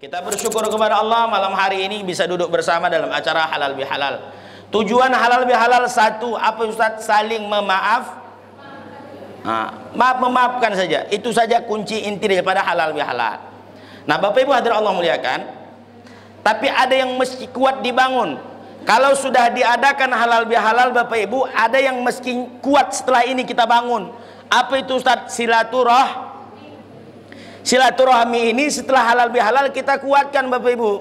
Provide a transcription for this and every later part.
Kita bersyukur kepada Allah malam hari ini bisa duduk bersama dalam acara halal bihalal. Tujuan halal bihalal satu, apa Ustaz? Saling memaaf. Memaafkan saja. Itu saja kunci inti daripada halal bihalal. Nah, Bapak Ibu hadirin Allah muliakan. Tapi ada yang mesti kuat dibangun. Kalau sudah diadakan halal bihalal Bapak Ibu, ada yang mesti kuat setelah ini kita bangun. Apa itu Ustaz? Silaturahmi ini setelah halal bihalal kita kuatkan Bapak Ibu.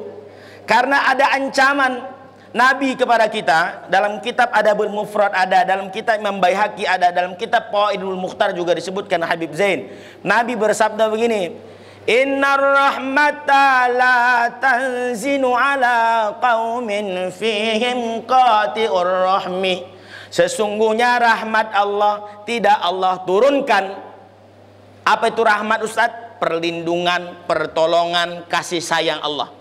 Karena ada ancaman Nabi kepada kita. Dalam kitab Adabul Mufrad ada, dalam kitab Imam Baihaqi ada, dalam kitab Qawaidul Mukhtar juga disebutkan Habib Zain. Nabi bersabda begini, Innar rahmata la tanzinu ala qaumin fihim qati'ur rahmi. Sesungguhnya rahmat Allah tidak Allah turunkan. Apa itu rahmat Ustaz? Perlindungan, pertolongan, kasih sayang Allah.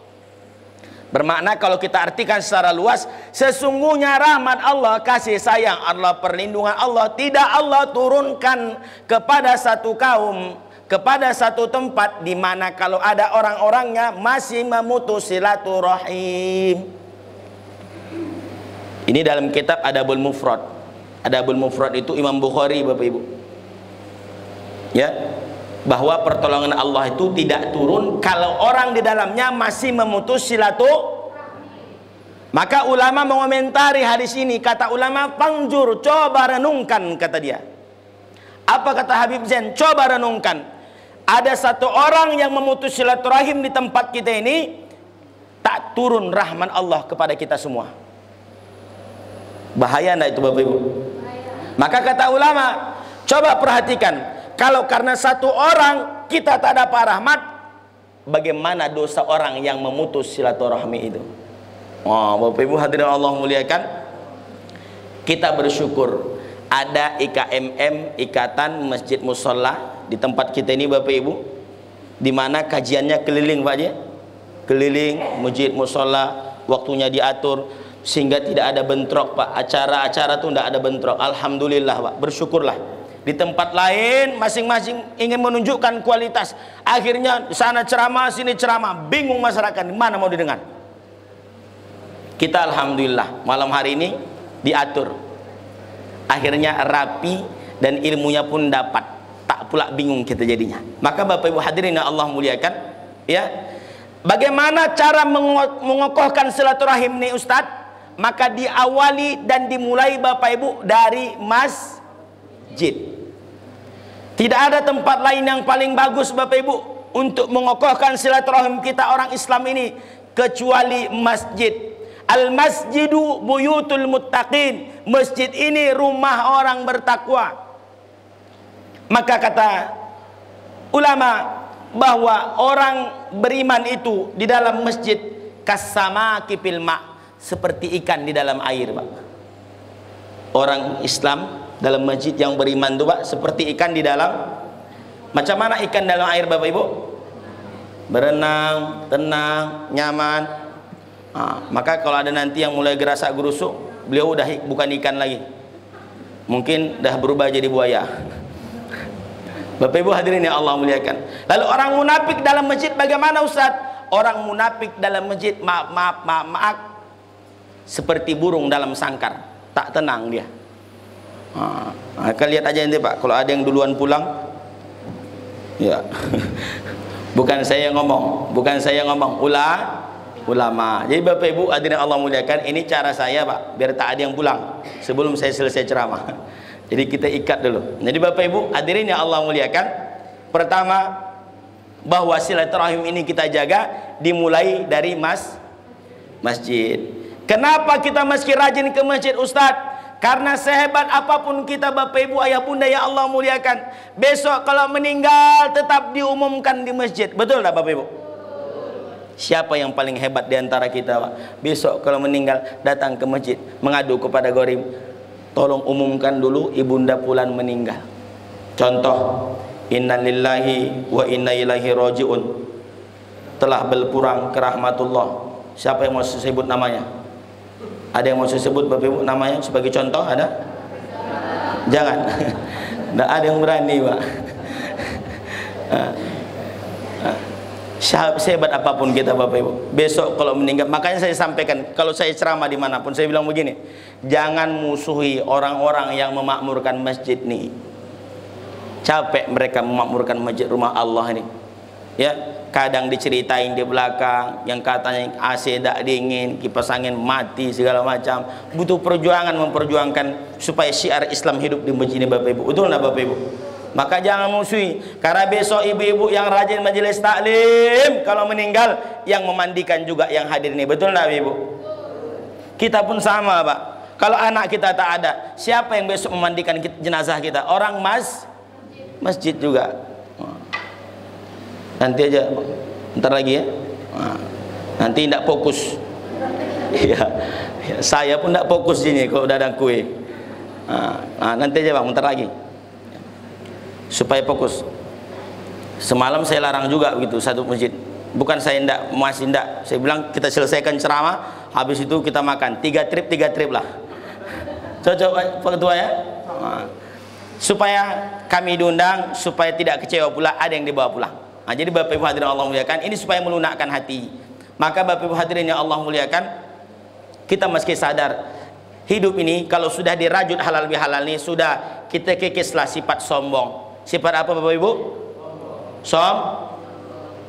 Bermakna kalau kita artikan secara luas, sesungguhnya rahmat Allah, kasih sayang Allah, perlindungan Allah tidak Allah turunkan kepada satu kaum, kepada satu tempat di mana kalau ada orang-orangnya masih memutus silaturahim. Ini dalam kitab Adabul Mufrad. Adabul Mufrad itu Imam Bukhari Bapak Ibu. Ya, bahwa pertolongan Allah itu tidak turun kalau orang di dalamnya masih memutus silaturahim. Maka ulama mengomentari hadis ini, kata ulama, panjur, coba renungkan, kata dia. Apa kata Habib Zain? Coba renungkan. Ada satu orang yang memutus silaturahim di tempat kita ini, tak turun rahmat Allah kepada kita semua. Bahaya enggak itu Bapak Ibu? Maka kata ulama, coba perhatikan. Kalau karena satu orang kita tak dapat rahmat, bagaimana dosa orang yang memutus silaturahmi itu? Bapak Ibu hadirin Allah muliakan, kita bersyukur ada IKMM, Ikatan Masjid Musholla di tempat kita ini Bapak Ibu, di mana kajiannya keliling Pak ya, keliling masjid musholla, waktunya diatur sehingga tidak ada bentrok Pak. Acara-acara tuh tidak ada bentrok. Alhamdulillah Pak, bersyukurlah. Di tempat lain masing-masing ingin menunjukkan kualitas, akhirnya sana ceramah sini ceramah, bingung masyarakat di mana mau didengar. Kita alhamdulillah malam hari ini diatur, akhirnya rapi dan ilmunya pun dapat, tak pula bingung kita jadinya. Maka Bapak Ibu hadirin yang Allah muliakan, ya, bagaimana cara mengokohkan silaturahim nih Ustadz? Maka diawali dan dimulai Bapak Ibu dari masjid. Tidak ada tempat lain yang paling bagus Bapak Ibu untuk mengokohkan silaturahim kita orang Islam ini kecuali masjid. Al-masjidu buyutul muttaqin. Masjid ini rumah orang bertakwa. Maka kata ulama bahwa orang beriman itu di dalam masjid kasamaki fil ma', seperti ikan di dalam air Pak. Orang Islam dalam masjid yang beriman itu Pak seperti ikan di dalam. Macam mana ikan dalam air Bapak Ibu? Berenang, tenang, nyaman. Maka kalau ada nanti yang mulai gerasak gerusuk, beliau udah bukan ikan lagi, mungkin dah berubah jadi buaya. Bapak Ibu hadirin yang Allah muliakan. Lalu orang munafik dalam masjid bagaimana Ustaz? Orang munafik dalam masjid maaf seperti burung dalam sangkar, tak tenang dia. Kalian lihat aja nanti Pak, kalau ada yang duluan pulang, ya, bukan saya yang ngomong, ulama. Jadi Bapak Ibu hadirin Allah muliakan, ini cara saya Pak, biar tak ada yang pulang sebelum saya selesai ceramah. Jadi kita ikat dulu. Jadi Bapak Ibu hadirin yang Allah muliakan, pertama bahwa silaturahim ini kita jaga dimulai dari masjid. Kenapa kita mesti rajin ke masjid Ustadz? Karena sehebat apapun kita Bapak Ibu ayah bunda ya Allah muliakan, besok kalau meninggal tetap diumumkan di masjid. Betul tak Bapak Ibu? Siapa yang paling hebat di antara kita Pak? Besok kalau meninggal datang ke masjid mengadu kepada Gorim, tolong umumkan dulu ibunda Fulan meninggal. Contoh, innalillahi wa inna ilaihi rajiun, telah berpulang ke rahmatullah. Siapa yang mau sebut namanya? Ada yang mau saya sebut Bapak Ibu namanya sebagai contoh? Ada? Jangan. Tidak ada yang berani Pak. Sehebat apapun kita Bapak Ibu, besok kalau meninggal, makanya saya sampaikan, kalau saya ceramah dimanapun, saya bilang begini, jangan musuhi orang-orang yang memakmurkan masjid nih. Capek mereka memakmurkan masjid rumah Allah ini. Ya, kadang diceritain di belakang, yang katanya AC tak dingin, kipas angin mati, segala macam. Butuh perjuangan memperjuangkan supaya syiar Islam hidup di masjid ini Bapak Ibu. Betul nggak Bapak Ibu? Maka jangan musuhi, karena besok ibu-ibu yang rajin majelis taklim kalau meninggal yang memandikan juga yang hadir ini. Betul enggak Ibu? Kita pun sama Pak. Kalau anak kita tak ada, siapa yang besok memandikan jenazah kita? Orang masjid juga. Nanti aja, ntar lagi ya. Nanti tidak fokus. Ya, saya pun tidak fokus sini kalau udah ada kue. Nanti aja Bang, bentar lagi. Supaya fokus. Semalam saya larang juga begitu satu masjid. Bukan saya masih ndak. Saya bilang kita selesaikan ceramah, habis itu kita makan. 3 trip lah. Cocok Pak Ketua ya? Supaya kami diundang, supaya tidak kecewa pula, ada yang dibawa pulang. Jadi Bapak Ibu hadirin Allah muliakan, ini supaya melunakkan hati. Maka Bapak Ibu hadirin yang Allah muliakan, kita mesti sadar hidup ini kalau sudah dirajut halal bihalal ini, sudah kita kikislah sifat sombong. Sifat apa Bapak Ibu?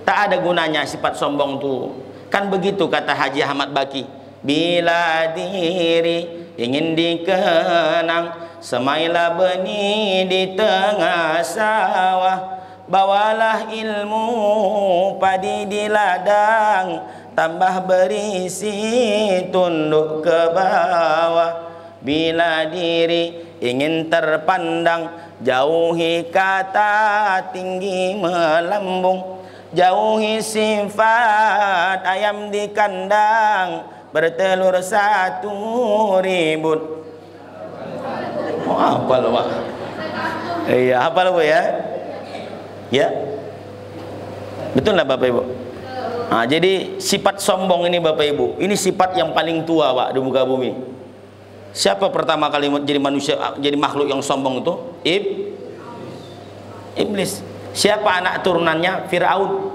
Tak ada gunanya sifat sombong tuh. Kan begitu kata Haji Ahmad Baki, bila diri ingin dikenang, semailah benih di tengah sawah, bawalah ilmu padi di ladang, tambah berisi tunduk ke bawah. Bila diri ingin terpandang, jauhi kata tinggi melambung, jauhi sifat ayam di kandang, bertelur 1 ribut. Hafal Pak? Iya, hafal Bu ya? Ya, betul lah Bapak Ibu. Jadi sifat sombong ini Bapak Ibu, ini sifat yang paling tua Pak di muka bumi. Siapa pertama kali jadi manusia, jadi makhluk yang sombong itu? Iblis. Siapa anak turunannya? Fir'aun.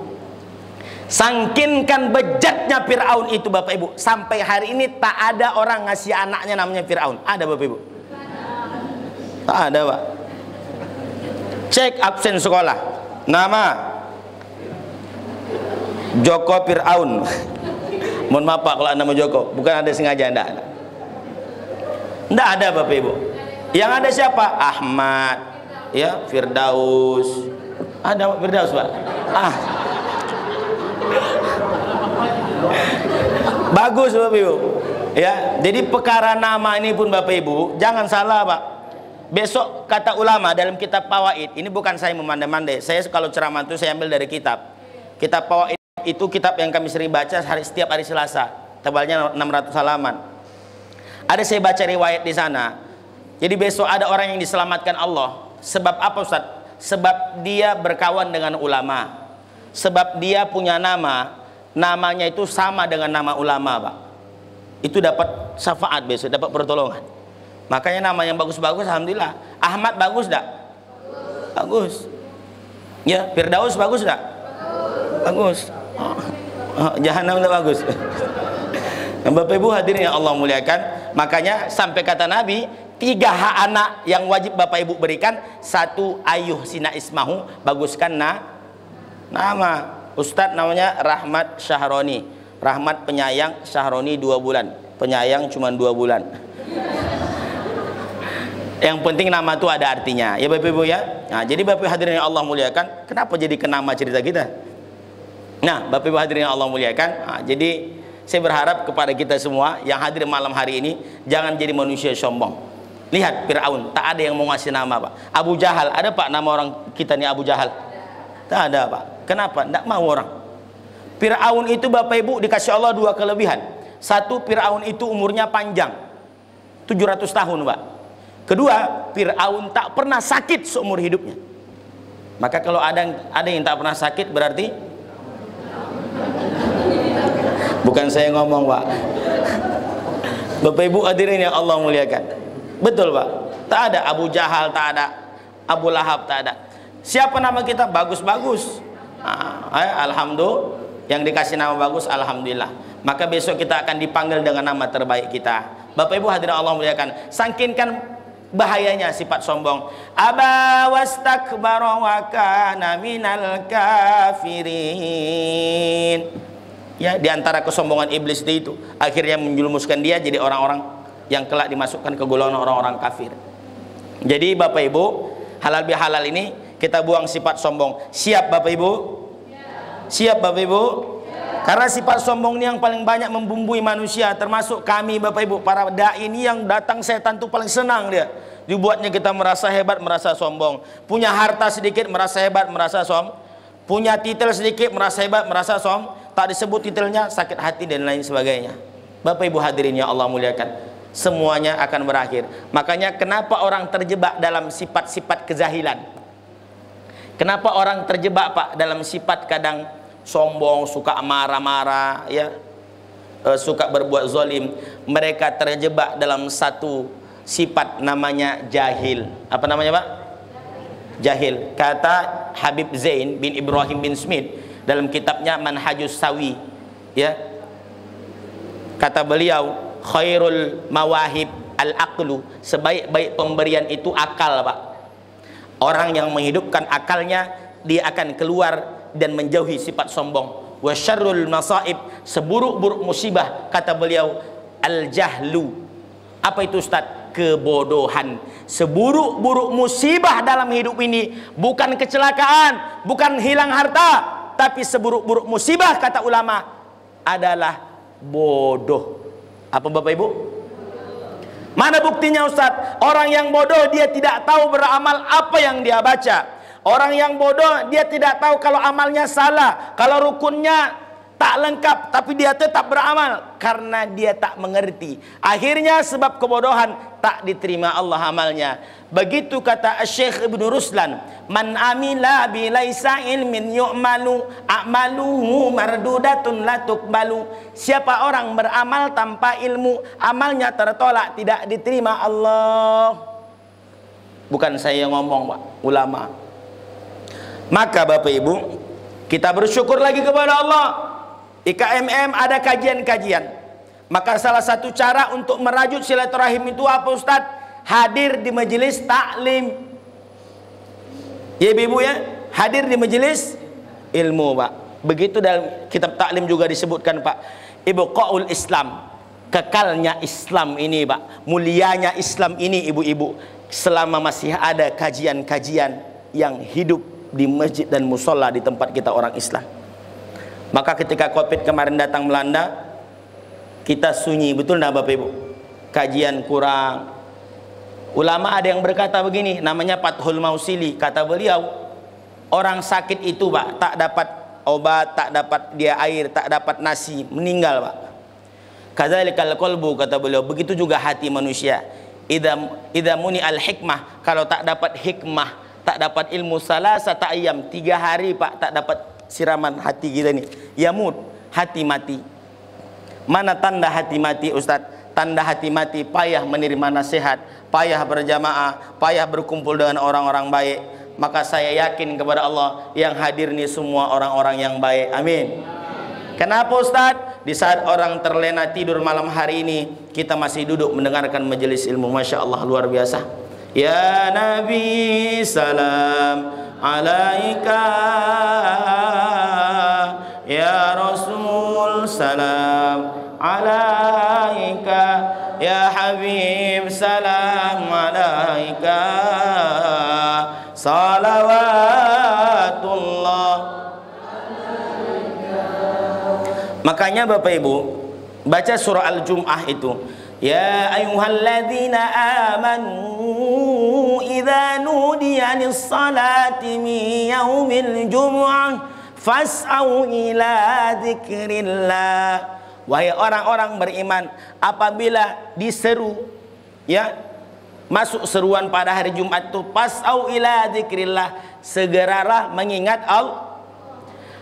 Sangkinkan bejatnya Fir'aun itu Bapak Ibu, sampai hari ini tak ada orang ngasih anaknya namanya Fir'aun. Ada Bapak Ibu? Tak ada Pak. Cek absen sekolah, nama Joko Fir'aun. Mohon maaf Pak kalau nama Joko, bukan ada sengaja, enggak ada Bapak Ibu. Yang ada siapa? Ahmad, ya, Firdaus. Ada Firdaus Pak? Bagus Bapak Ibu. Ya, jadi perkara nama ini pun Bapak Ibu, jangan salah Pak. Besok kata ulama dalam kitab Fawaid, ini bukan saya memandai-mandai. Saya kalau ceramah itu saya ambil dari kitab. Kitab Fawaid itu kitab yang kami sering baca setiap hari Selasa. Tebalnya 600 halaman. Ada saya baca riwayat di sana. Jadi besok ada orang yang diselamatkan Allah. Sebab apa Ustaz? Sebab dia berkawan dengan ulama. Sebab dia punya nama, namanya itu sama dengan nama ulama Pak. Itu dapat syafaat besok, dapat pertolongan. Makanya nama yang bagus-bagus alhamdulillah. Ahmad bagus enggak? Bagus. Ya, Firdaus bagus enggak? Bagus. Jahanam enggak bagus. Bapak Ibu hadirin yang Allah muliakan, makanya sampai kata Nabi, 3 hak anak yang wajib Bapak Ibu berikan. 1, ayuh sina ismahu, baguskan nama. Ustadz namanya Rahmat Syahroni. Rahmat penyayang, Syahroni 2 bulan. Penyayang cuma 2 bulan. Yang penting nama itu ada artinya, ya Bapak Ibu ya. Jadi Bapak Ibu hadirin yang Allah muliakan, kenapa jadi kenama cerita kita? Bapak Ibu hadirin yang Allah muliakan, jadi saya berharap kepada kita semua yang hadir malam hari ini, jangan jadi manusia sombong. Lihat Fir'aun, tak ada yang mau ngasih nama Pak. Abu Jahal, ada Pak nama orang kita nih Abu Jahal? Tak ada Pak. Kenapa? Tidak mau orang. Fir'aun itu Bapak Ibu dikasih Allah 2 kelebihan. 1, Fir'aun itu umurnya panjang, 700 tahun Pak. Kedua, Fir'aun tak pernah sakit seumur hidupnya. Maka kalau ada yang tak pernah sakit berarti bukan saya ngomong Pak. Bapak Ibu hadirin yang Allah muliakan. Betul Pak. Tak ada Abu Jahal, tak ada Abu Lahab, tak ada. Siapa nama kita? Bagus-bagus. Alhamdulillah, yang dikasih nama bagus, alhamdulillah. Maka besok kita akan dipanggil dengan nama terbaik kita. Bapak Ibu hadirin Allah muliakan, sangkinkan bahayanya sifat sombong. Aba wastakbara wa kana minal kafirin. Ya, di antara kesombongan iblis itu akhirnya menjerumuskan dia jadi orang-orang yang kelak dimasukkan ke golongan orang-orang kafir. Jadi Bapak Ibu, halal bihalal ini kita buang sifat sombong. Siap Bapak Ibu? Siap Bapak Ibu? Karena sifat sombong ini yang paling banyak membumbui manusia, termasuk kami Bapak Ibu, para dai ini yang datang setan tuh paling senang dia. Dibuatnya kita merasa hebat, merasa sombong. Punya harta sedikit merasa hebat, merasa sombong. Punya titel sedikit merasa hebat, merasa sombong. Tak disebut titelnya, sakit hati dan lain sebagainya. Bapak Ibu hadirin yang Allah muliakan, semuanya akan berakhir. Makanya kenapa orang terjebak dalam sifat-sifat kejahilan? Kenapa orang terjebak Pak dalam sifat kadang sombong, suka marah-marah, ya, suka berbuat zalim? Mereka terjebak dalam satu sifat namanya jahil. Apa namanya Pak? Jahil. Kata Habib Zain bin Ibrahim bin Smith dalam kitabnya Manhajus Sawi, ya, kata beliau, khairul mawahib al-aqlu, sebaik-baik pemberian itu akal Pak. Orang yang menghidupkan akalnya, dia akan keluar dan menjauhi sifat sombong. Wa syarrul masaib, seburuk-buruk musibah, kata beliau, al-jahlu. Apa itu Ustaz? Kebodohan. Seburuk-buruk musibah dalam hidup ini bukan kecelakaan, bukan hilang harta, tapi seburuk-buruk musibah kata ulama adalah bodoh. Apa Bapak Ibu? Mana buktinya Ustaz? Orang yang bodoh dia tidak tahu beramal apa yang dia baca. Orang yang bodoh dia tidak tahu kalau amalnya salah, kalau rukunnya tak lengkap, tapi dia tetap beramal karena dia tak mengerti. Akhirnya sebab kebodohan tak diterima Allah amalnya. Begitu kata Syekh Ibnu Ruslan, man amila bi laisa ilmin yu'malu a'maluhu mardudatun la tuqbalu. Siapa orang beramal tanpa ilmu, amalnya tertolak, tidak diterima Allah. Bukan saya yang ngomong Pak, ulama. Maka Bapak Ibu, kita bersyukur lagi kepada Allah. IKMM ada kajian-kajian. Maka salah satu cara untuk merajut silaturahim itu apa Ustadz? Hadir di majelis taklim. Ya Ibu ya, hadir di majelis ilmu Pak. Begitu dalam kitab taklim juga disebutkan Pak. Ibqaul Islam, kekalnya Islam ini Pak, mulianya Islam ini ibu-ibu, selama masih ada kajian-kajian yang hidup di masjid dan musola di tempat kita orang Islam. Maka ketika Covid kemarin datang melanda, kita sunyi, betul enggak Bapak Ibu? Kajian kurang. Ulama ada yang berkata begini, namanya Fathul Mausili, kata beliau, orang sakit itu Pak, tak dapat obat, tak dapat dia air, tak dapat nasi, meninggal Pak. Kadzalikal qalbu, kata beliau, begitu juga hati manusia. Idza muni al hikmah, kalau tak dapat hikmah, tak dapat ilmu, salasata ayyam, 3 hari Pak, tak dapat siraman hati kita nih, yamut, hati mati. Mana tanda hati mati Ustadz? Tanda hati mati payah menerima nasihat, payah berjamaah, payah berkumpul dengan orang-orang baik. Maka saya yakin kepada Allah, yang hadir ini semua orang-orang yang baik. Amin. Kenapa Ustadz? Di saat orang terlena tidur malam hari ini, kita masih duduk mendengarkan majelis ilmu. Masya Allah, luar biasa. Ya Nabi salam alaika, ya Rasul salam alaika, ya Habib salam alaika, salawatullah. Makanya Bapak Ibu, baca surah Al-Jum'ah itu, ya ayyuhalladzina amanu idza nudiya lis-salati min yaumil jum'ah fas'au ila dzikrillah. Wahai orang-orang beriman, apabila diseru, ya, masuk seruan pada hari Jumat itu, fas'au ila dzikrillah, segeralah mengingat Allah.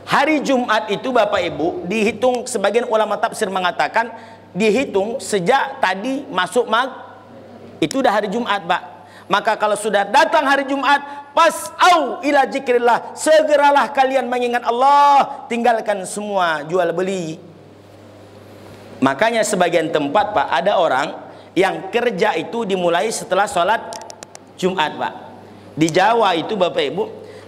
Hari Jumat itu Bapak Ibu dihitung, sebagian ulama tafsir mengatakan dihitung sejak tadi masuk itu udah hari Jumat Pak. Maka kalau sudah datang hari Jumat, Fas'au ila zikrillah, segeralah kalian mengingat Allah, tinggalkan semua jual beli. Makanya sebagian tempat Pak, ada orang yang kerja itu dimulai setelah sholat Jumat Pak. Di Jawa itu Bapak Ibu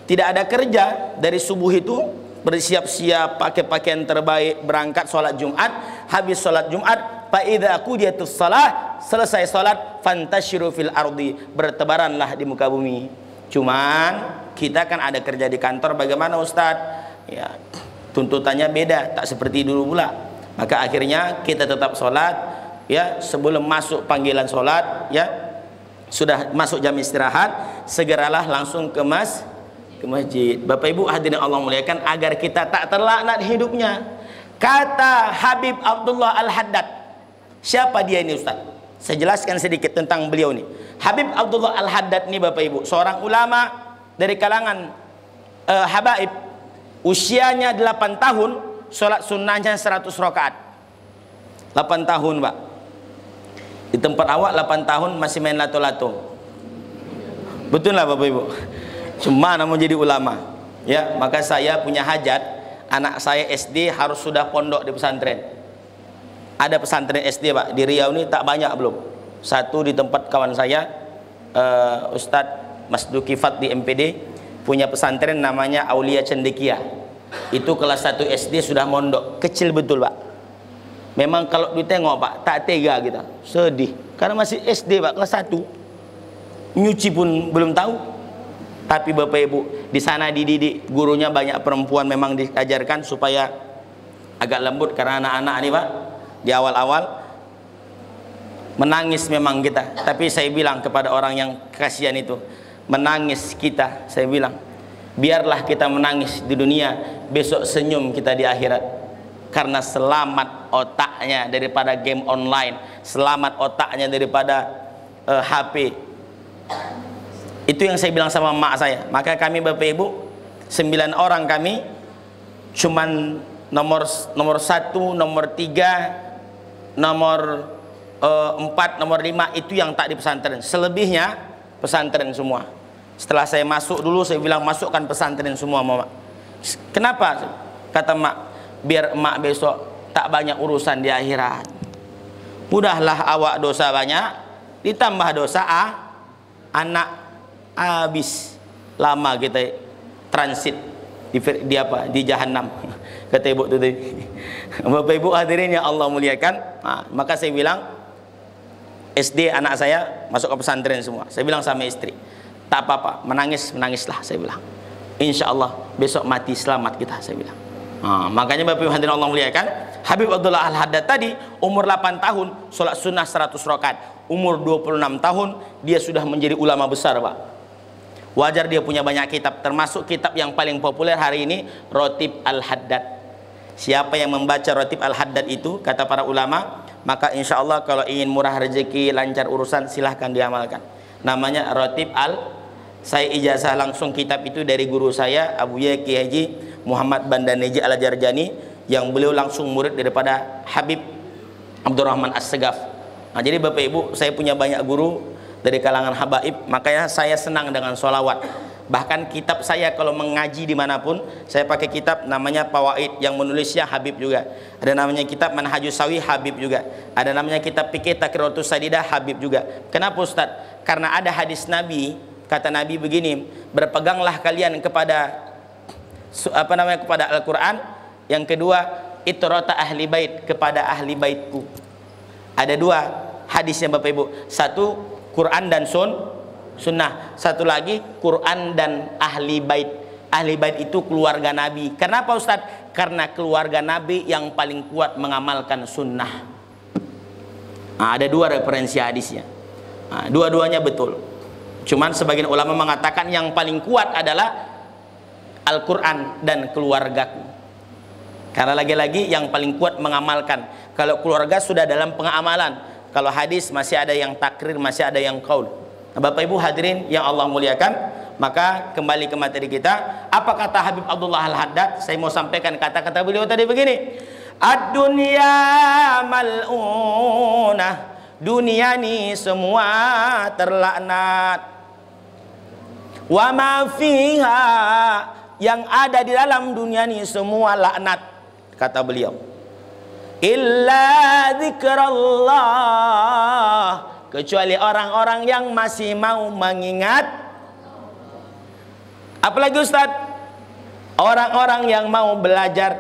tidak ada kerja dari subuh itu, bersiap-siap pakai pakaian terbaik, berangkat sholat Jumat, habis sholat Jumat, fa idza qudiyatus shalah, selesai sholat, fantashiru fil ardi, bertebaranlah di muka bumi. Cuman kita kan ada kerja di kantor, bagaimana Ustadz? Ya, tuntutannya beda, tak seperti dulu pula. Maka akhirnya kita tetap sholat, ya, sebelum masuk panggilan sholat, ya, sudah masuk jam istirahat, segeralah langsung ke masjid. Bapak Ibu hadirin Allah muliakan, agar kita tak terlaknat hidupnya. Kata Habib Abdullah Al-Haddad, siapa dia ini Ustadz? Saya jelaskan sedikit tentang beliau ini. Habib Abdullah Al-Haddad ini Bapak Ibu, seorang ulama dari kalangan habaib. Usianya 8 tahun, sholat sunnahnya 100 rakaat. 8 tahun Pak. Di tempat awak 8 tahun masih main lato-lato. Betul lah Bapak Ibu. Cuma mau jadi ulama. Ya, maka saya punya hajat, anak saya SD harus sudah pondok di pesantren. Ada pesantren SD Pak di Riau ini, tak banyak belum. Satu di tempat kawan saya, Ustadz Mas Duki Fat di MPD, punya pesantren namanya Aulia Cendekia. Itu kelas 1 SD sudah mondok, kecil betul Pak. Memang kalau ditengok Pak, tak tega kita, sedih. Karena masih SD Pak, kelas 1. Nyuci pun belum tahu. Tapi Bapak Ibu, di sana dididik, gurunya banyak perempuan, memang diajarkan supaya agak lembut. Karena anak-anak ini Pak, di awal-awal menangis memang kita, tapi saya bilang kepada orang yang kasihan itu, menangis kita, saya bilang biarlah kita menangis di dunia, besok senyum kita di akhirat. Karena selamat otaknya daripada game online, selamat otaknya daripada HP. Itu yang saya bilang sama mak saya. Maka kami Bapak Ibu 9 orang kami, cuman nomor 1, nomor 3, nomor 4, nomor 5 itu yang tak di pesantren. Selebihnya pesantren semua. Setelah saya masuk dulu, saya bilang masukkan pesantren semua Mak. Kenapa? Kata Mak, biar Mak besok tak banyak urusan di akhirat. Mudahlah awak dosa banyak, ditambah dosa anak, habis lama kita transit di apa? Di jahanam. Kata ibu tu tadi. Bapak Ibu hadirin yang Allah muliakan, maka saya bilang SD anak saya masuk ke pesantren semua. Saya bilang sama istri, tak apa-apa, menangislah saya bilang. Insya Allah besok mati selamat kita, saya bilang. Makanya Bapak Ibu hadirin Allah muliakan, Habib Abdullah Al-Haddad tadi umur 8 tahun sholat sunnah 100 rakaat. Umur 26 tahun dia sudah menjadi ulama besar Pak. Wajar dia punya banyak kitab, termasuk kitab yang paling populer hari ini, Rotib Al-Haddad. Siapa yang membaca Rotib Al-Haddad itu, kata para ulama, maka insya Allah kalau ingin murah rezeki, lancar urusan, silahkan diamalkan. Namanya Rotib Saya ijazah langsung kitab itu dari guru saya, Abu Yaki Haji Muhammad Bandaneji Al-Jarjani, yang beliau langsung murid daripada Habib Abdurrahman As-Segaf. Jadi Bapak Ibu, saya punya banyak guru dari kalangan habaib, makanya saya senang dengan sholawat. Bahkan kitab saya kalau mengaji dimanapun, saya pakai kitab namanya Pawaid, yang menulisnya Habib juga. Ada namanya kitab Manhajus Sawi, Habib juga. Ada namanya kitab Fikih Takiratus Sadidah, Habib juga. Kenapa Ustaz? Karena ada hadis Nabi, kata Nabi begini, berpeganglah kalian kepada kepada Al-Quran. Yang kedua, itrata ahli bait, kepada ahli baitku. Ada 2 hadisnya Bapak Ibu. Satu Quran dan sunnah. Satu lagi Quran dan ahli bait. Ahli bait itu keluarga Nabi. Kenapa Ustadz? Karena keluarga Nabi yang paling kuat mengamalkan sunnah. Ada 2 referensi hadisnya. Dua-duanya betul. Cuman sebagian ulama mengatakan yang paling kuat adalah Al-Quran dan keluargaku. Karena lagi-lagi yang paling kuat mengamalkan. Kalau keluarga sudah dalam pengamalan. Kalau hadis masih ada yang takrir, masih ada yang qaul. Bapak Ibu hadirin yang Allah muliakan, maka kembali ke materi kita. Apa kata Habib Abdullah Al-Haddad? Saya mau sampaikan kata-kata beliau tadi begini. Ad-dunya mal'unah. Dunia ini semua terlaknat. Wa ma fiha, yang ada di dalam dunia ini semua laknat, kata beliau. Illa dzikrullah, kecuali orang-orang yang masih mau mengingat. Apalagi Ustaz? Orang-orang yang mau belajar,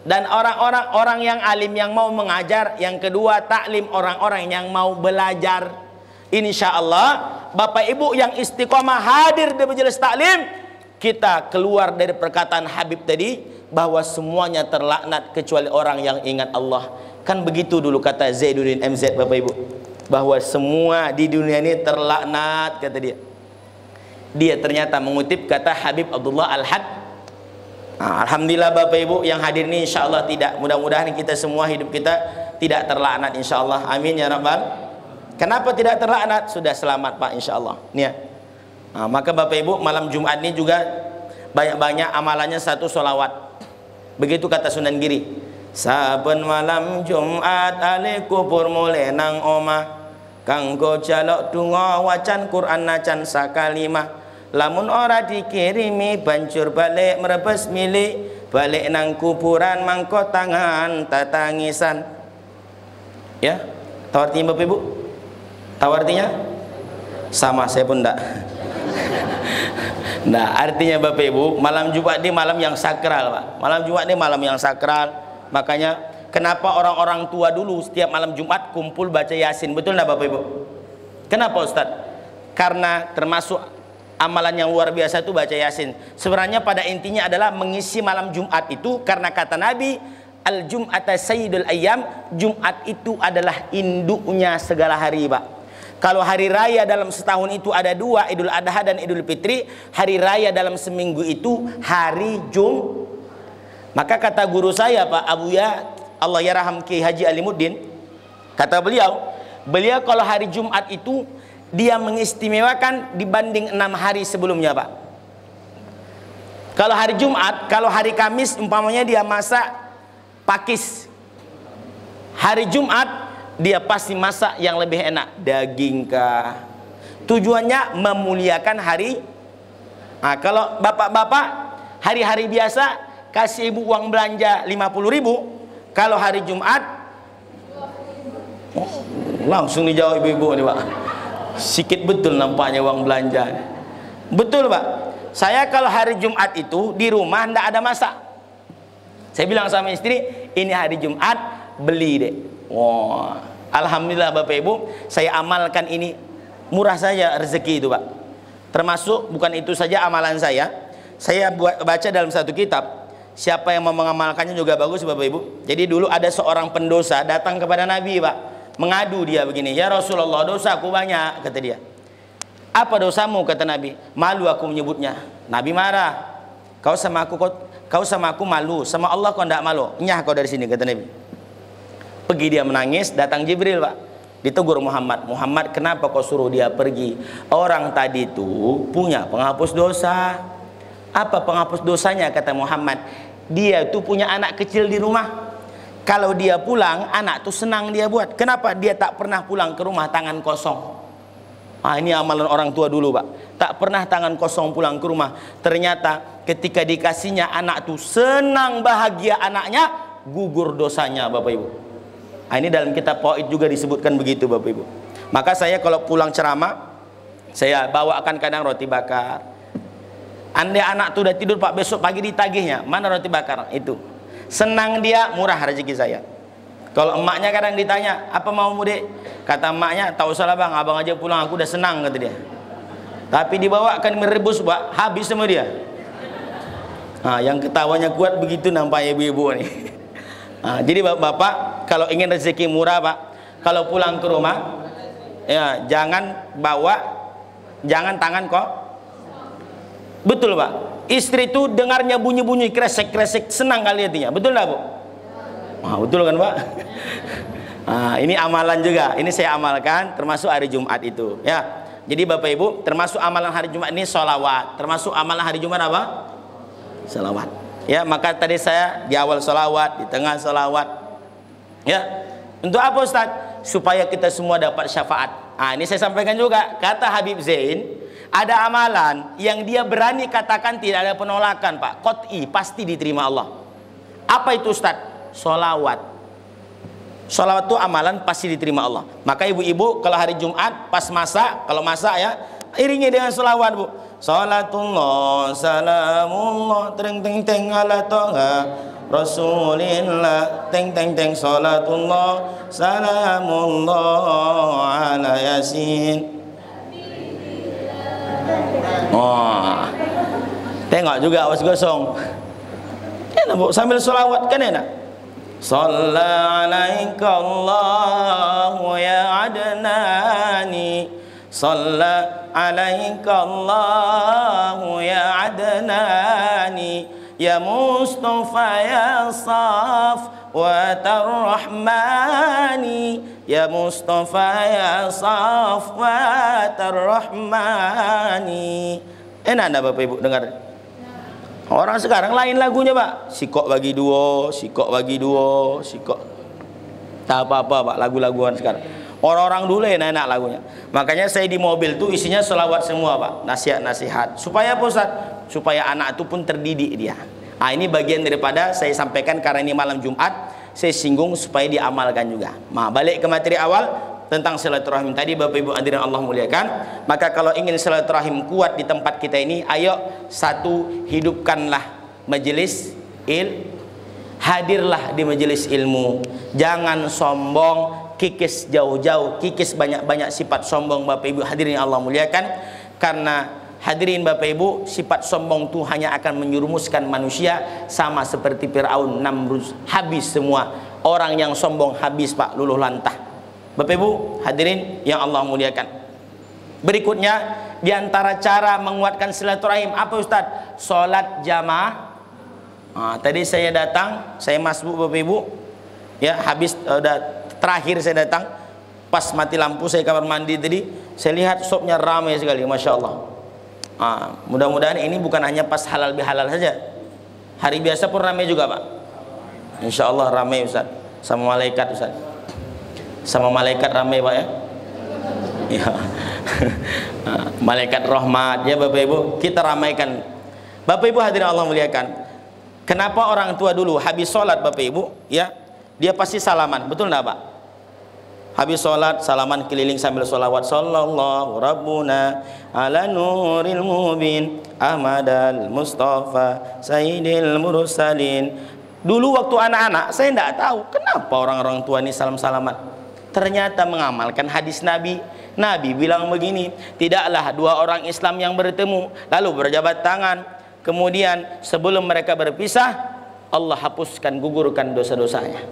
dan orang-orang yang alim yang mau mengajar. Yang kedua, taklim, orang-orang yang mau belajar. Insya Allah Bapak Ibu yang istiqomah hadir di majelis taklim, kita keluar dari perkataan Habib tadi bahwa semuanya terlaknat kecuali orang yang ingat Allah. Kan begitu dulu kata Zaiduddin MZ, Bapak Ibu, bahwa semua di dunia ini terlaknat, kata dia. Dia ternyata mengutip kata Habib Abdullah Al-Had. Alhamdulillah Bapak Ibu yang hadir ini, insya Allah tidak. Mudah-mudahan kita semua hidup kita tidak terlaknat, insya Allah. Amin ya Rabbal. Kenapa tidak terlaknat? Sudah selamat Pak, insya Allah. Nih ya. Maka Bapak Ibu malam Jumat ini juga banyak-banyak amalannya satu solawat. Begitu kata Sunan Giri. Saben malam Jumat ale kubur mule nang omah, kanggo jaluk donga wacan Quran nacan sakalimah. Lamun ora dikirimi banjur balik merebes milik, balik nang kuburan mangko tangan tatangisan. Ya, tahu artinya Bapak Ibu? Tahu artinya? Sama, saya pun enggak. Nah, artinya Bapak Ibu, malam Jumat ini malam yang sakral, Pak. Malam Jumat ini malam yang sakral. Makanya kenapa orang-orang tua dulu setiap malam Jumat kumpul baca Yasin? Betul enggak Bapak Ibu? Kenapa Ustaz? Karena termasuk amalan yang luar biasa itu baca Yasin. Sebenarnya pada intinya adalah mengisi malam Jumat itu, karena kata Nabi, al-Jum'ata sayyidul ayyam, Jumat itu adalah induknya segala hari, Pak. Kalau hari raya dalam setahun itu ada dua, Idul Adha dan Idul Fitri. Hari raya dalam seminggu itu hari Jumat. Maka kata guru saya Pak Abuya, Allah yarham Ki Haji Alimuddin, kata beliau kalau hari Jumat itu dia mengistimewakan dibanding 6 hari sebelumnya, Pak. Kalau hari Jumat, kalau hari Kamis umpamanya dia masak pakis, hari Jumat dia pasti masak yang lebih enak, daging kah. Tujuannya memuliakan hari. Nah, kalau bapak-bapak hari-hari biasa kasih ibu uang belanja 50.000, kalau hari Jumat langsung dijawab ibu-ibu nih Pak. Sikit betul nampaknya uang belanja. Betul Pak. Saya kalau hari Jumat itu di rumah ndak ada masak. Saya bilang sama istri, ini hari Jumat beli deh. Wah, alhamdulillah Bapak Ibu, saya amalkan ini. Murah saja rezeki itu Pak. Termasuk bukan itu saja amalan saya baca dalam satu kitab. Siapa yang mau mengamalkannya juga bagus Bapak Ibu. Jadi dulu ada seorang pendosa datang kepada Nabi Pak, mengadu dia begini, ya Rasulullah, dosaku banyak, kata dia. Apa dosamu, kata Nabi? Malu aku menyebutnya. Nabi marah. Kau sama aku malu, sama Allah kau tidak malu. Nyah kau dari sini, kata Nabi. Pergi dia menangis, datang Jibril Pak, ditegur Muhammad. Muhammad, kenapa kau suruh dia pergi? Orang tadi itu punya penghapus dosa. Apa penghapus dosanya, kata Muhammad? Dia itu punya anak kecil di rumah. Kalau dia pulang, anak tuh senang dia buat. Kenapa? Dia tak pernah pulang ke rumah tangan kosong. Ini amalan orang tua dulu Pak. Tak pernah tangan kosong pulang ke rumah. Ternyata ketika dikasihnya anak tuh senang bahagia anaknya, gugur dosanya Bapak Ibu. Ini dalam kitab Pauid juga disebutkan begitu Bapak Ibu. Maka saya kalau pulang ceramah, saya bawakan kadang roti bakar. Andai anak tuh udah tidur Pak, besok pagi ditagihnya, mana roti bakar itu. Senang dia, murah rezeki saya. Kalau emaknya kadang ditanya, apa maumu dek? Kata emaknya, tak usah lah bang, abang aja pulang, aku udah senang, kata dia. Tapi dibawakan merebus Pak, habis sama dia. Yang ketawanya kuat begitu nampaknya ibu-ibu nih. Jadi bapak kalau ingin rezeki murah Pak, kalau pulang ke rumah ya jangan tangan kok. Betul Pak. Istri itu dengarnya bunyi-bunyi kresek-kresek senang kali hatinya. Betul enggak Bu? Betul kan Pak? Ini amalan juga. Ini saya amalkan termasuk hari Jumat itu. Ya. Jadi Bapak Ibu, termasuk amalan hari Jumat ini sholawat. Termasuk amalan hari Jumat apa? Sholawat. Ya, maka tadi saya di awal sholawat, di tengah sholawat. Ya. Untuk apa Ustaz? Supaya kita semua dapat syafaat. Ini saya sampaikan juga. Kata Habib Zain, Ada amalan yang dia berani katakan tidak ada penolakan, Pak. Qot'i, pasti diterima Allah. Apa itu, Ustaz? Sholawat. Sholawat itu amalan pasti diterima Allah. Maka ibu-ibu kalau hari Jumat pas masak, kalau masak ya, iringi dengan sholawat, Bu. Salatullah, salamullah, teng teng teng ala toha Rasulillah, teng teng teng, salatullah, salamullah ala yasin. Oh, tengok juga awas gosong. Enak, Bu, sambil sholawat kan enak. Shalla alaika Allahu ya Adnani, shalla alaika Allahu ya Adnani, ya Mustafa ya Safwatar Rahmani, ya Mustafa ya Safwatar Rahmani. Enak enggak Bapak Ibu dengar? Orang sekarang lain lagunya, Pak. Sikok bagi duo, sikok bagi duo, sikok. Tak apa-apa, Pak, lagu-laguan sekarang. Orang-orang dulu enak-enak lagunya. Makanya saya di mobil tuh isinya selawat semua, Pak. Nasihat-nasihat. Supaya apa, Ustaz? Supaya anak itu pun terdidik dia. Nah, ini bagian daripada saya sampaikan karena ini malam Jumat. Saya singgung supaya diamalkan juga. Nah, balik ke materi awal tentang silaturahim tadi, Bapak Ibu hadirin Allah muliakan. Maka kalau ingin silaturahim kuat di tempat kita ini, ayo satu, hidupkanlah majelis hadirlah di majelis ilmu. Jangan sombong, kikis jauh-jauh, kikis banyak-banyak sifat sombong, Bapak Ibu hadirin Allah muliakan. Karena hadirin Bapak Ibu, sifat sombong itu hanya akan menyerumuskan manusia sama seperti Fir'aun, Namrud, habis semua. Orang yang sombong habis, Pak, luluh lantah. Bapak Ibu hadirin yang Allah muliakan. Berikutnya diantara cara menguatkan silaturahim apa, Ustaz? Sholat jamaah. Tadi saya datang, saya masbuk Bapak Ibu, ya habis terakhir saya datang, pas mati lampu saya kamar mandi tadi, saya lihat shopnya ramai sekali, masya Allah. Mudah-mudahan ini bukan hanya pas halal bihalal saja, hari biasa pun ramai juga, Pak. Insya Allah ramai, Ustaz, sama malaikat, Ustaz. Sama malaikat ramai, Pak, ya. Ya. Malaikat rahmat, ya Bapak Ibu, kita ramaikan. Bapak Ibu hadirin Allah muliakan. Kenapa orang tua dulu habis sholat, Bapak Ibu, ya, dia pasti salaman, betul enggak, Pak? Habis sholat salaman keliling sambil sholawat. Sallallahu rabbuna ala nuril mubin Ahmadal Mustafa Sayyidil Mursalin. Dulu waktu anak-anak saya enggak tahu kenapa orang-orang tua ini salam-salaman. Ternyata mengamalkan hadis Nabi. Nabi bilang begini, tidaklah dua orang Islam yang bertemu lalu berjabat tangan, kemudian sebelum mereka berpisah Allah hapuskan, gugurkan dosa-dosanya.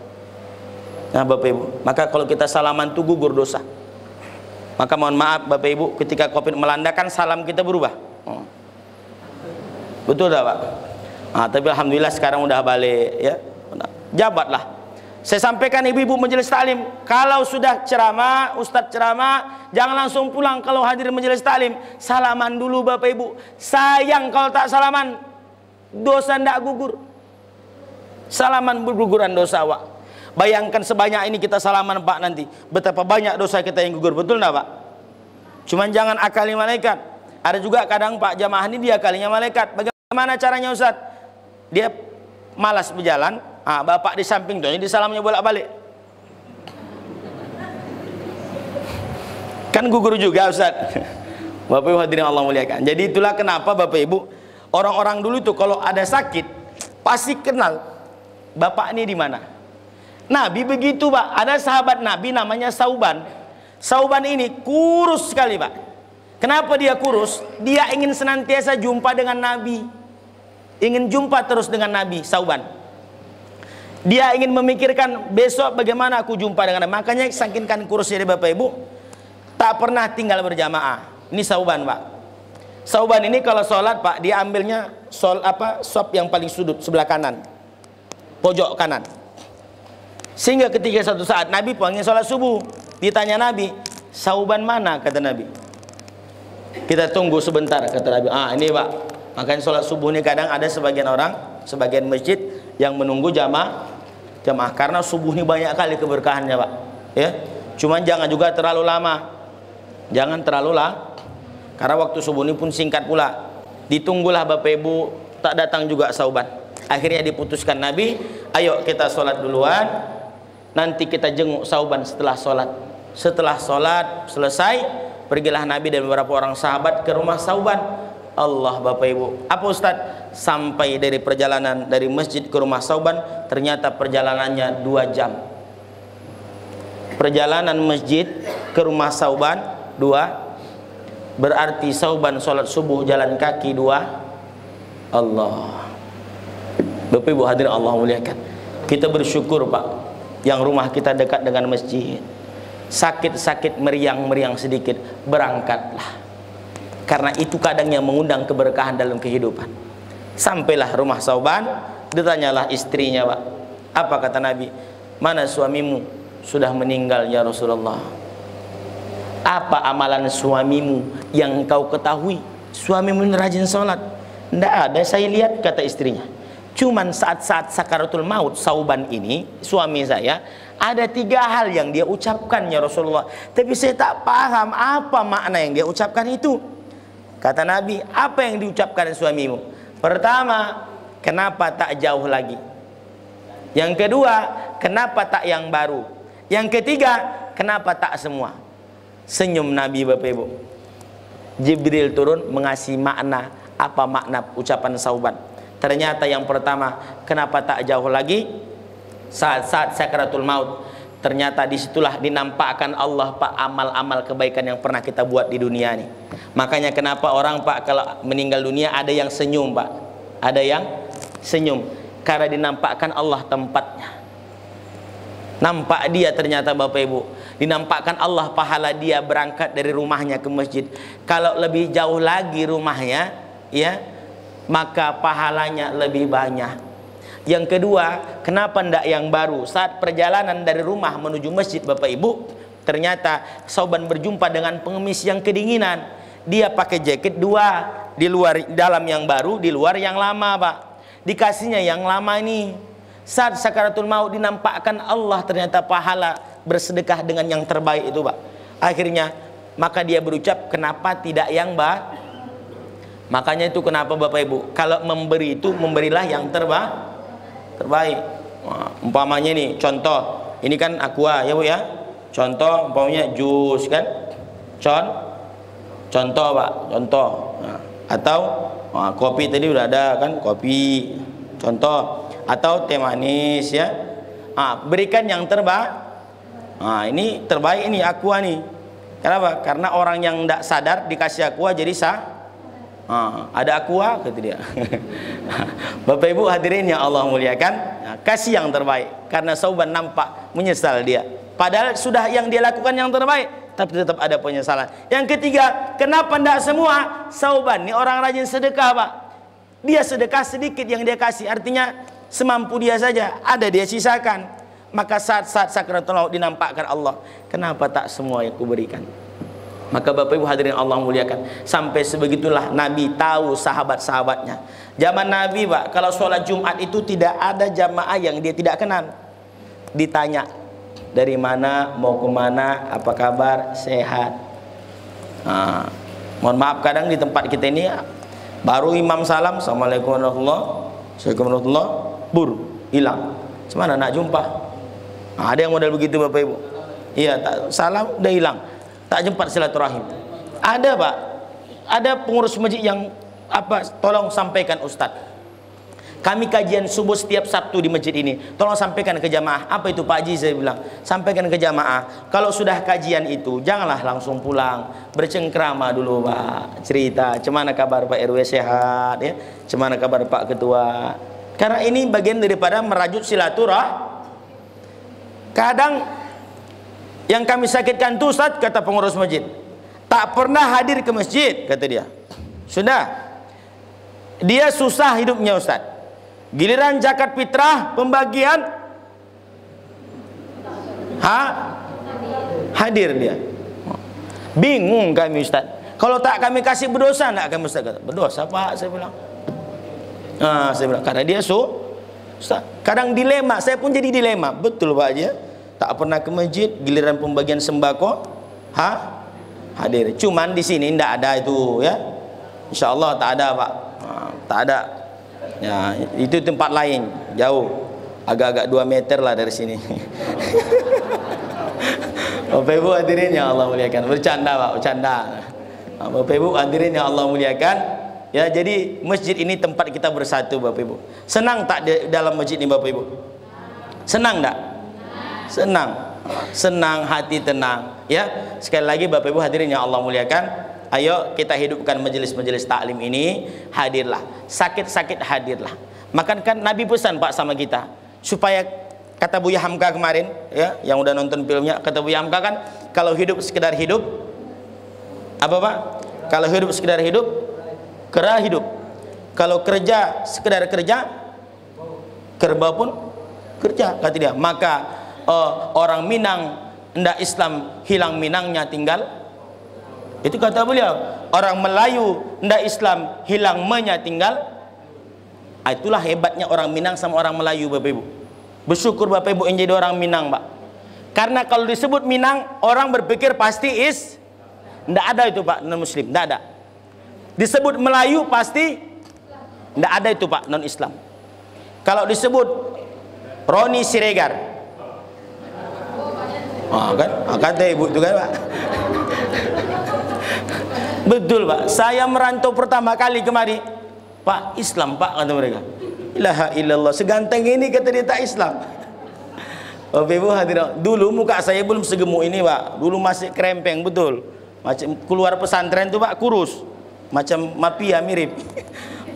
Nah Bapak Ibu, maka kalau kita salaman itu gugur dosa. Maka mohon maaf Bapak Ibu, ketika Covid melanda kan salam kita berubah. Betul tak, Pak? Tapi alhamdulillah sekarang udah balik, ya. Jabatlah. Saya sampaikan ibu-ibu majelis taklim, kalau sudah ceramah, ustadz ceramah, jangan langsung pulang. Kalau hadir majelis taklim, salaman dulu Bapak Ibu. Sayang kalau tak salaman, dosa ndak gugur. Salaman berguguran dosa, Pak. Bayangkan sebanyak ini kita salaman, Pak, nanti betapa banyak dosa kita yang gugur, betul ndak, Pak? Cuman jangan akali malaikat. Ada juga kadang Pak jamaah ini dia kalinya malaikat. Bagaimana caranya, Ustadz? Dia malas berjalan. Bapak di samping tuh, ini salamnya bolak-balik. Kan gugur juga, Ustaz. Bapak Ibu hadirin Allah muliakan. Jadi itulah kenapa Bapak Ibu, orang-orang dulu tuh kalau ada sakit pasti kenal Bapak ini di mana. Nabi begitu, Pak. Ada sahabat Nabi namanya Sauban. Sauban ini kurus sekali, Pak. Kenapa dia kurus? Dia ingin senantiasa jumpa dengan Nabi. Ingin jumpa terus dengan Nabi, Sauban. Dia ingin memikirkan besok bagaimana aku jumpa dengan Nabi. Makanya saking kurusnya dari Bapak Ibu, tak pernah tinggal berjamaah. Ini Sauban, Pak. Sauban ini kalau sholat, Pak, dia ambilnya sop yang paling sudut sebelah kanan, pojok kanan. Sehingga ketika satu saat Nabi panggil sholat subuh, ditanya Nabi, Sauban mana? Kata Nabi. Kita tunggu sebentar, kata Nabi. Ini, Pak. Makanya sholat subuh ini kadang ada sebagian orang, sebagian masjid yang menunggu jamaah karena subuh ini banyak kali keberkahannya, Pak, ya. Cuman jangan juga terlalu lama, jangan terlalu lama, Karena waktu subuh ini pun singkat pula. Ditunggulah Bapak Ibu, tak datang juga Sauban. Akhirnya diputuskan Nabi, ayo kita sholat duluan, nanti kita jenguk Sauban setelah sholat. Setelah sholat selesai, pergilah Nabi dan beberapa orang sahabat ke rumah Sauban. Allah Bapak Ibu, apa Ustaz? Sampai dari perjalanan dari masjid ke rumah Sauban, ternyata perjalanannya 2 jam. Perjalanan masjid ke rumah Sauban 2, berarti Sauban sholat subuh jalan kaki 2. Allah. Bapak Ibu hadirin Allah muliakan, kita bersyukur Pak, yang rumah kita dekat dengan masjid. Sakit-sakit meriang-meriang sedikit, berangkatlah. Karena itu kadang yang mengundang keberkahan dalam kehidupan. Sampailah rumah Sauban, ditanyalah istrinya Pak. Apa kata Nabi? Mana suamimu? Sudah meninggal ya Rasulullah. Apa amalan suamimu yang kau ketahui? Suamimu rajin sholat? Tidak ada, saya lihat, kata istrinya. Cuman saat-saat sakaratul maut Sauban ini, suami saya, ada 3 hal yang dia ucapkan ya Rasulullah. Tapi saya tak paham apa makna yang dia ucapkan itu. Kata Nabi, apa yang diucapkan suamimu? Pertama, kenapa tak jauh lagi? Yang kedua, kenapa tak yang baru? Yang ketiga, kenapa tak semua? Senyum Nabi Bapak Ibu. Jibril turun mengasih makna, apa makna ucapan Sauban. Ternyata yang pertama, kenapa tak jauh lagi? Saat-saat sakaratul maut, ternyata disitulah dinampakkan Allah Pak amal-amal kebaikan yang pernah kita buat di dunia ini. Makanya kenapa orang Pak kalau meninggal dunia ada yang senyum Pak, ada yang senyum, karena dinampakkan Allah tempatnya. Nampak dia ternyata Bapak Ibu, dinampakkan Allah pahala dia berangkat dari rumahnya ke masjid. Kalau lebih jauh lagi rumahnya, ya, maka pahalanya lebih banyak. Yang kedua, kenapa ndak yang baru? Saat perjalanan dari rumah menuju masjid Bapak Ibu, ternyata Sauban berjumpa dengan pengemis yang kedinginan. Dia pakai jaket 2, di luar dalam yang baru, di luar yang lama Pak. Dikasihnya yang lama ini. Saat sakaratul maut dinampakkan Allah ternyata pahala bersedekah dengan yang terbaik itu Pak. Akhirnya maka dia berucap, kenapa tidak yang baik? Makanya itu kenapa Bapak Ibu, kalau memberi itu memberilah yang terbaik. Umpamanya nih, contoh, ini kan aqua ya Bu ya. Contoh umpamanya jus kan. Contoh Pak, contoh. Nah, atau kopi tadi udah ada kan, kopi. Contoh, atau teh manis ya. Berikan yang terbaik. Ini terbaik ini aqua nih. Kenapa? Karena orang yang tidak sadar dikasih aqua jadi ada aqua kata dia. Bapak Ibu hadirin yang Allah muliakan, kasih yang terbaik. Karena Sauban nampak menyesal dia, padahal sudah yang dia lakukan yang terbaik, tapi tetap ada penyesalan. Yang ketiga, kenapa tidak semua? Sauban ini orang rajin sedekah Pak. Dia sedekah sedikit yang dia kasih, artinya semampu dia saja, ada dia sisakan. Maka saat-saat sakaratul maut dinampakkan Allah, kenapa tak semua yang kuberikan? Maka Bapak Ibu hadirin Allah muliakan, sampai sebegitulah Nabi tahu sahabat-sahabatnya. Zaman Nabi Pak, kalau sholat Jumat itu tidak ada jamaah yang dia tidak kenal. Ditanya, dari mana, mau kemana, apa kabar, sehat. Mohon maaf kadang di tempat kita ini baru imam salam, assalamualaikum warahmatullahi, hilang. Semana nak jumpa? Ada yang model begitu Bapak Ibu. Iya, tak salam udah hilang. Tak jumpa silaturahim. Ada Pak, ada pengurus masjid yang tolong sampaikan Ustadz, kami kajian subuh setiap Sabtu di masjid ini, tolong sampaikan ke jamaah. Apa itu Pak Haji? Saya bilang, sampaikan ke jamaah, kalau sudah kajian itu janganlah langsung pulang, bercengkrama dulu Pak, cerita cemana kabar Pak RW sehat ya, cemana kabar Pak Ketua, karena ini bagian daripada merajut silaturahim. Kadang yang kami sakitkan tuh Ustaz, kata pengurus masjid, tak pernah hadir ke masjid, kata dia. Sudah, dia susah hidupnya Ustaz. Giliran zakat fitrah pembagian, hadir dia. Bingung kami Ustaz. Kalau tak kami kasih berdosa enggak kami Ustaz? Kata, berdosa Pak, saya bilang. Saya bilang karena dia Ustaz, kadang dilema, saya pun jadi dilema. Betul Pak aja. Tak pernah ke masjid, giliran pembagian sembako hadir. Cuman di sini tidak ada itu ya. Insya Allah tak ada Pak. Tak ada. Ya, itu tempat lain, jauh. Agak-agak 2 meter lah dari sini. Bapak Ibu hadirin yang Allah muliakan. Bercanda Pak, bercanda. Bapak Ibu hadirin yang Allah muliakan. Ya, jadi masjid ini tempat kita bersatu Bapak Ibu. Senang tak di dalam masjid ini Bapak Ibu? Senang tak? Senang. Senang, hati tenang. Ya, sekali lagi Bapak Ibu hadirin yang Allah muliakan, ayo kita hidupkan majelis-majelis taklim ini. Hadirlah. Sakit-sakit hadirlah. Maka kan Nabi pesan Pak sama kita supaya, kata Buya Hamka kemarin ya, yang udah nonton filmnya, kata Buya Hamka kan, kalau hidup sekedar hidup apa Pak? Kalau hidup sekedar hidup, kera hidup. Kalau kerja sekedar kerja, kerbau pun kerja, kata dia. Maka orang Minang ndak Islam hilang Minangnya tinggal. Itu kata beliau. Orang Melayu ndak Islam hilang me-nya tinggal. Itulah hebatnya orang Minang sama orang Melayu Bapak Ibu. Bersyukur Bapak Ibu yang jadi orang Minang Pak. Karena kalau disebut Minang, orang berpikir pasti ndak ada itu Pak, non Muslim, ndak ada. Disebut Melayu pasti ndak ada itu Pak, non Islam. Kalau disebut Roni Siregar, kan? Kata ibu itu kan Pak. Betul Pak. Saya merantau pertama kali kemari, Pak, Islam Pak, kata mereka. Ilaha illallah, seganteng ini kata dia tak Islam. Bapak Ibu hadirin, dulu muka saya belum segemuk ini Pak. Dulu masih krempeng betul. Macam keluar pesantren tuh Pak, kurus. Macam mafia mirip.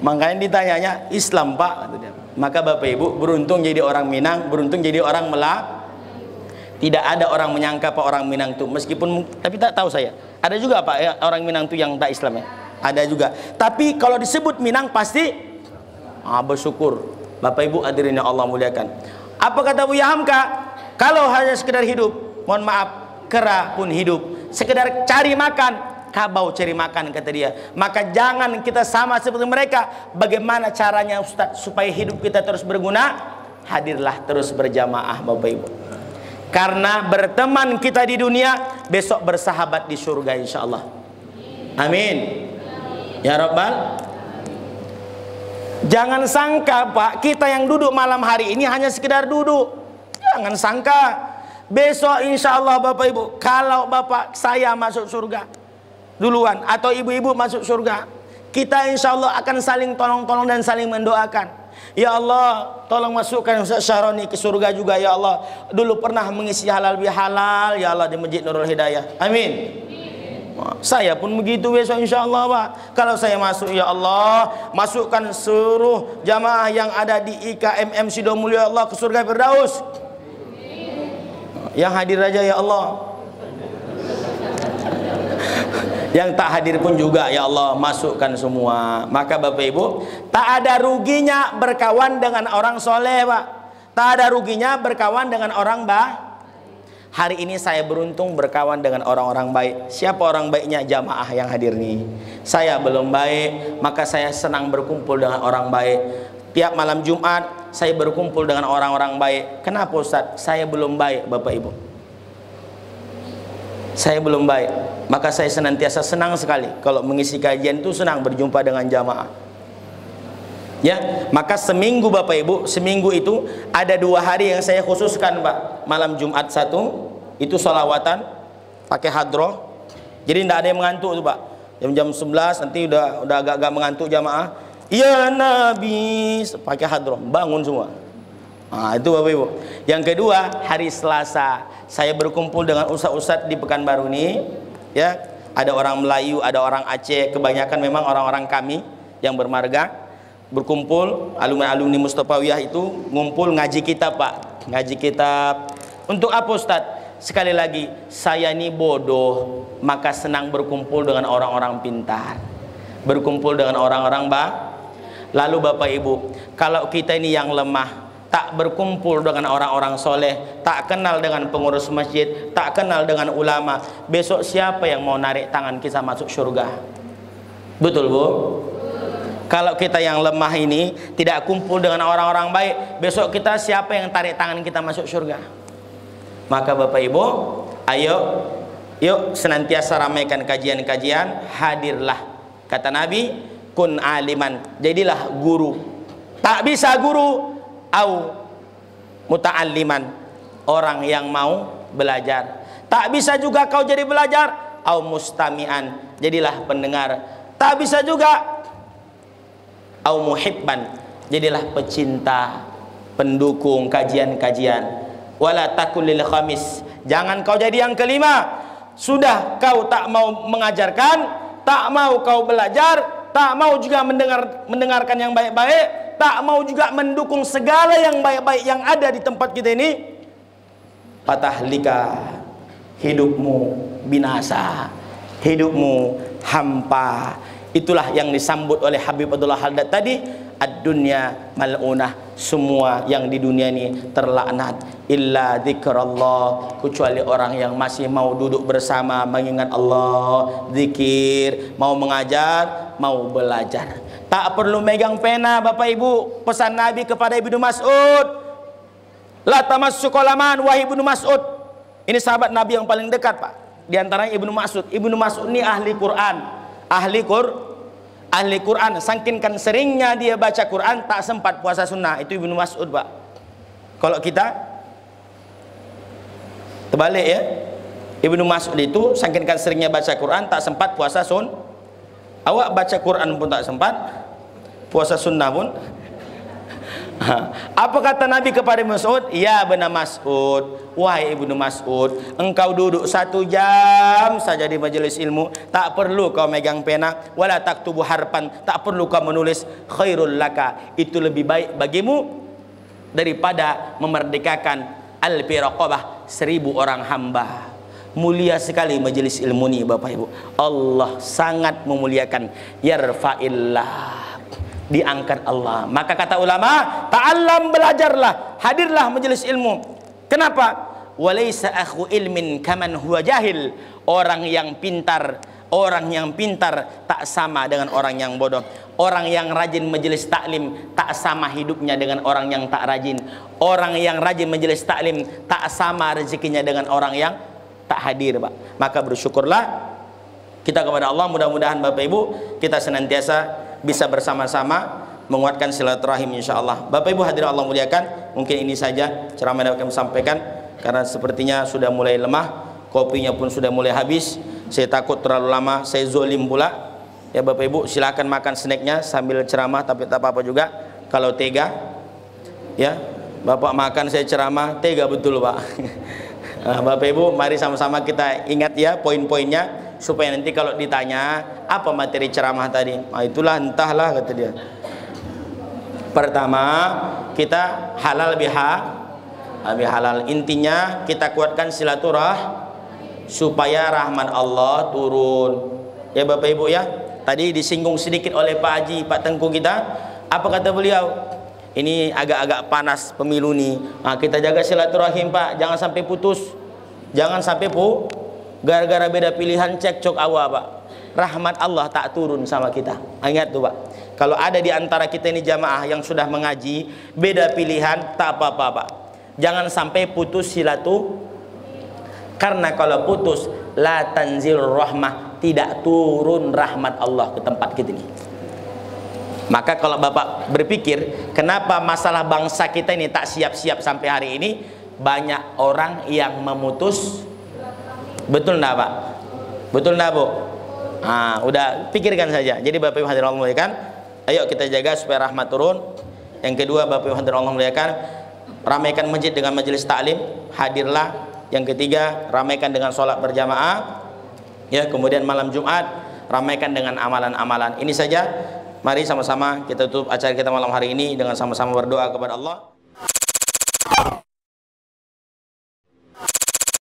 Makanya ditanyanya Islam Pak, kata dia. Maka Bapak Ibu beruntung jadi orang Minang, beruntung jadi orang Melayu. Tidak ada orang menyangka Pak orang Minang itu, meskipun, tapi tak tahu saya. Ada juga Pak ya, orang Minang itu yang tak Islam ya. Ada juga. Tapi kalau disebut Minang pasti bersyukur. Bapak Ibu hadirin yang Allah muliakan. Apa kata Buya Hamka? Kalau hanya sekedar hidup, mohon maaf, kera pun hidup. Sekedar cari makan, kabau cari makan, kata dia. Maka jangan kita sama seperti mereka. Bagaimana caranya Ustaz supaya hidup kita terus berguna? Hadirlah terus berjamaah Bapak Ibu. Karena berteman kita di dunia, besok bersahabat di surga insyaallah. Amin. Ya Rabbal. Jangan sangka Pak, kita yang duduk malam hari ini hanya sekedar duduk. Jangan sangka besok insyaallah Bapak Ibu, kalau Bapak saya masuk surga duluan atau ibu-ibu masuk surga, kita insyaallah akan saling tolong-tolong dan saling mendoakan. Ya Allah, tolong masukkan Ustaz Syahroni ke surga juga ya Allah. Dulu pernah mengisi halal bihalal ya Allah di Masjid Nurul Hidayah. Amin. Saya pun begitu besok insyaallah Pak. Kalau saya masuk ya Allah, masukkan seluruh jamaah yang ada di IKMM Sidomulyo ya Allah ke surga Firdaus. Yang hadir aja ya Allah. Yang tak hadir pun juga ya Allah, masukkan semua. Maka Bapak Ibu, tak ada ruginya berkawan dengan orang soleh Pak. Tak ada ruginya berkawan dengan orang Hari ini saya beruntung berkawan dengan orang-orang baik. Siapa orang baiknya? Jamaah yang hadir nih. Saya belum baik, maka saya senang berkumpul dengan orang baik. Tiap malam Jumat saya berkumpul dengan orang-orang baik. Kenapa Ustaz? Saya belum baik Bapak Ibu. Saya belum baik, maka saya senantiasa senang sekali kalau mengisi kajian itu, senang berjumpa dengan jamaah. Ya, maka seminggu Bapak Ibu, seminggu itu ada 2 hari yang saya khususkan Pak. Malam Jumat 1 itu sholawatan pakai hadroh. Jadi tidak ada yang mengantuk tuh Pak. Jam 11 nanti udah agak-agak mengantuk jamaah. Ya Nabi, pakai hadroh, bangun semua. Nah, itu Bapak Ibu. Yang kedua, hari Selasa saya berkumpul dengan ustaz-ustaz di Pekanbaru ini. Ya, ada orang Melayu, ada orang Aceh, kebanyakan memang orang-orang kami yang bermarga. Berkumpul, alumni-alumni Mustafawiyah itu ngumpul ngaji kitab Pak. Ngaji kitab. Untuk apa Ustaz? Sekali lagi, saya ini bodoh, maka senang berkumpul dengan orang-orang pintar. Berkumpul dengan orang-orang Lalu Bapak Ibu, kalau kita ini yang lemah, tak berkumpul dengan orang-orang soleh, tak kenal dengan pengurus masjid, tak kenal dengan ulama, besok siapa yang mau narik tangan kita masuk surga? Betul Bu? Kalau kita yang lemah ini tidak kumpul dengan orang-orang baik, besok kita siapa yang tarik tangan kita masuk surga? Maka Bapak Ibu, ayo Yuk senantiasa ramaikan kajian-kajian, hadirlah. Kata Nabi, kun aliman, jadilah guru. Tak bisa guru, au muta'alliman, orang yang mau belajar. Tak bisa juga kau jadi belajar, au mustami'an, jadilah pendengar. Tak bisa juga, au muhibban, jadilah pecinta, pendukung kajian-kajian. Wala takul lil khamis, jangan kau jadi yang kelima. Sudah kau tak mau mengajarkan, tak mau kau belajar, tak mau juga mendengarkan yang baik-baik, tak mau juga mendukung segala yang baik-baik yang ada di tempat kita ini, patahlika, hidupmu binasa, hidupmu hampa. Itulah yang disambut oleh Habib Abdullah Haddad tadi, ad-dunya mal'unah, semua yang di dunia ini terlaknat, illa dzikrallah, kecuali orang yang masih mau duduk bersama mengingat Allah, zikir, mau mengajar, mau belajar. Tak perlu megang pena Bapak Ibu. Pesan Nabi kepada Ibnu Mas'ud, la tamassu qalaman wahai Ibnu Mas'ud. Ini sahabat Nabi yang paling dekat, Pak. Di antaranya Ibnu Mas'ud. Ibnu Mas'ud ini ahli Quran. Ahli Quran, saking seringnya dia baca Quran tak sempat puasa sunnah. Itu Ibnu Mas'ud, Pak. Kalau kita terbalik ya, Ibnu Mas'ud itu saking seringnya baca Quran tak sempat puasa sun. Awak baca Quran pun tak sempat, puasa sunnah pun. Apa kata Nabi kepada Mas'ud? Ya benar Mas'ud, wahai Ibnu Mas'ud, engkau duduk 1 jam saja di majelis ilmu, tak perlu kau megang pena, wala taktubu harpan, tak perlu kau menulis, khairul laka, itu lebih baik bagimu daripada memerdekakan alfi raqabah, 1000 orang hamba. Mulia sekali majelis ilmu ini Bapak Ibu. Allah sangat memuliakan. Yarfa'illah, diangkat Allah. Maka kata ulama, ta'allam, belajarlah, hadirlah majelis ilmu. Kenapa? Walaysa akhu ilmin kaman huwa jahil. Orang yang pintar tak sama dengan orang yang bodoh. Orang yang rajin majelis taklim tak sama hidupnya dengan orang yang tak rajin. Orang yang rajin majelis taklim tak sama rezekinya dengan orang yang tak hadir, Pak. Maka bersyukurlah kita kepada Allah. Mudah-mudahan Bapak Ibu kita senantiasa bisa bersama-sama menguatkan silaturahim insyaallah. Bapak Ibu hadirin Allah muliakan, mungkin ini saja ceramah yang kami sampaikan karena sepertinya sudah mulai lemah, kopinya pun sudah mulai habis. Saya takut terlalu lama saya zolim pula. Ya Bapak Ibu silakan makan snacknya sambil ceramah, tapi tak apa-apa juga kalau tega. Ya, Bapak makan saya ceramah, tega betul, Pak. Bapak Ibu mari sama-sama kita ingat ya poin-poinnya, supaya nanti kalau ditanya apa materi ceramah tadi, itulah entahlah kata dia. Pertama, kita halal bihalal. Intinya kita kuatkan silaturah supaya rahmat Allah turun. Ya Bapak Ibu ya. Tadi disinggung sedikit oleh Pak Haji, Pak Tengku kita. Apa kata beliau? Ini agak-agak panas pemilu nih. Nah, kita jaga silaturahim, Pak. Jangan sampai putus. Jangan sampai gara-gara beda pilihan cekcok awal, Pak. Rahmat Allah tak turun sama kita. Ingat tuh, Pak. Kalau ada di antara kita ini jamaah yang sudah mengaji, beda pilihan, tak apa-apa, Pak. Jangan sampai putus silatu. Karena kalau putus, la tanzil rahmah, tidak turun rahmat Allah ke tempat kita ini. Maka kalau Bapak berpikir, kenapa masalah bangsa kita ini tak siap-siap sampai hari ini, banyak orang yang memutus. Betul enggak, Pak? Betul enggak, Bu? Udah pikirkan saja. Jadi Bapak Ibu hadirin Allah muliakan, ayo kita jaga supaya rahmat turun. Yang kedua, Bapak Ibu hadirin Allah muliakan, ramaikan masjid dengan majelis taklim, hadirlah. Yang ketiga, ramaikan dengan sholat berjamaah. Ya, kemudian malam Jumat ramaikan dengan amalan-amalan. Ini saja. Mari sama-sama kita tutup acara kita malam hari ini dengan sama-sama berdoa kepada Allah.